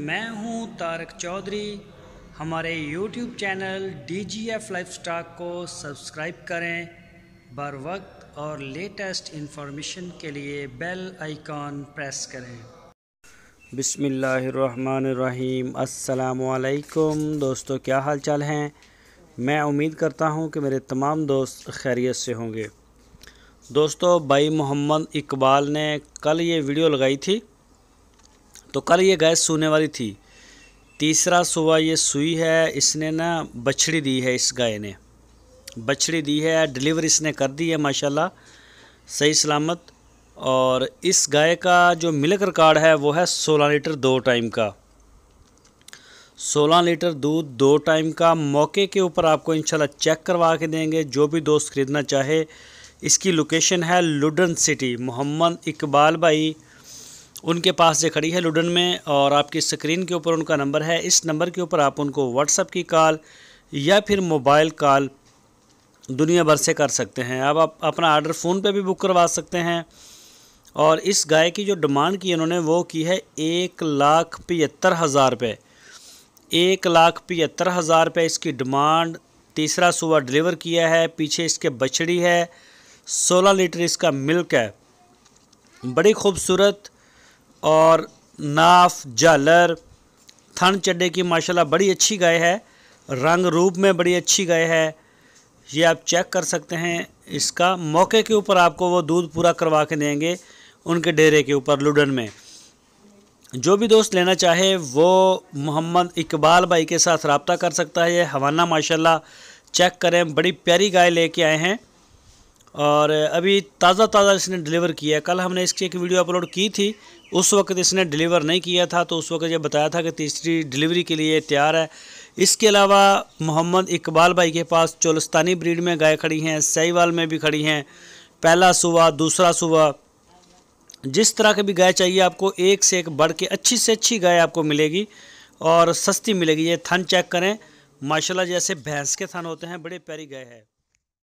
मैं हूं तारक चौधरी। हमारे YouTube चैनल DGF लाइफस्टॉक को सब्सक्राइब करें। बर वक्त और लेटेस्ट इंफॉर्मेशन के लिए बेल आइकॉन प्रेस करें। बिस्मिल्लाहिर्रहमानिर्रहीम। अस्सलामुअलैकुम दोस्तों, क्या हाल चाल हैं। मैं उम्मीद करता हूं कि मेरे तमाम दोस्त खैरियत से होंगे। दोस्तों, भाई मोहम्मद इकबाल ने कल ये वीडियो लगाई थी, तो कल ये गाय सूने वाली थी। तीसरा सुबह ये सूई है। इसने ना बछड़ी दी है, इस गाय ने बछड़ी दी है, डिलीवरी इसने कर दी है माशाल्लाह सही सलामत। और इस गाय का जो मिल्क रिकॉर्ड है वो है 16 लीटर 2 टाइम का। 16 लीटर दूध 2 टाइम का मौके के ऊपर आपको इंशाल्लाह चेक करवा के देंगे। जो भी दोस्त ख़रीदना चाहे, इसकी लोकेशन है लुडन सिटी। मोहम्मद इकबाल भाई उनके पास से खड़ी है लुडन में, और आपकी स्क्रीन के ऊपर उनका नंबर है। इस नंबर के ऊपर आप उनको व्हाट्सएप की कॉल या फिर मोबाइल कॉल दुनिया भर से कर सकते हैं। अब आप अपना ऑर्डर फ़ोन पे भी बुक करवा सकते हैं। और इस गाय की जो डिमांड की उन्होंने वो की है 1,75,000 रुपये। 1,75,000 रुपये इसकी डिमांड। तीसरा सुबह डिलीवर किया है। पीछे इसके बछड़ी है, 16 लीटर इसका मिल्क है। बड़ी खूबसूरत और नाफ झालर थन चड्डे की माशाल्लाह बड़ी अच्छी गाय है। रंग रूप में बड़ी अच्छी गाय है। ये आप चेक कर सकते हैं। इसका मौके के ऊपर आपको वो दूध पूरा करवा के देंगे उनके डेरे के ऊपर लुडन में। जो भी दोस्त लेना चाहे वो मोहम्मद इकबाल भाई के साथ रब्ता कर सकता है। ये हवाना माशाल्लाह चेक करें, बड़ी प्यारी गाय लेके आए हैं और अभी ताज़ा इसने डिलीवर किया है। कल हमने इसकी एक वीडियो अपलोड की थी, उस वक्त इसने डिलीवर नहीं किया था, तो उस वक्त ये बताया था कि तीसरी डिलीवरी के लिए तैयार है। इसके अलावा मोहम्मद इकबाल भाई के पास चोलस्तानी ब्रीड में गाय खड़ी हैं, सहीवाल में भी खड़ी हैं। पहला सुबह, दूसरा सुबह, जिस तरह की भी गाय चाहिए आपको, एक से एक बढ़ के अच्छी से अच्छी गाय आपको मिलेगी और सस्ती मिलेगी। ये थन चेक करें माशाल्लाह, जैसे भैंस के थन होते हैं, बड़े प्यारी गाय है।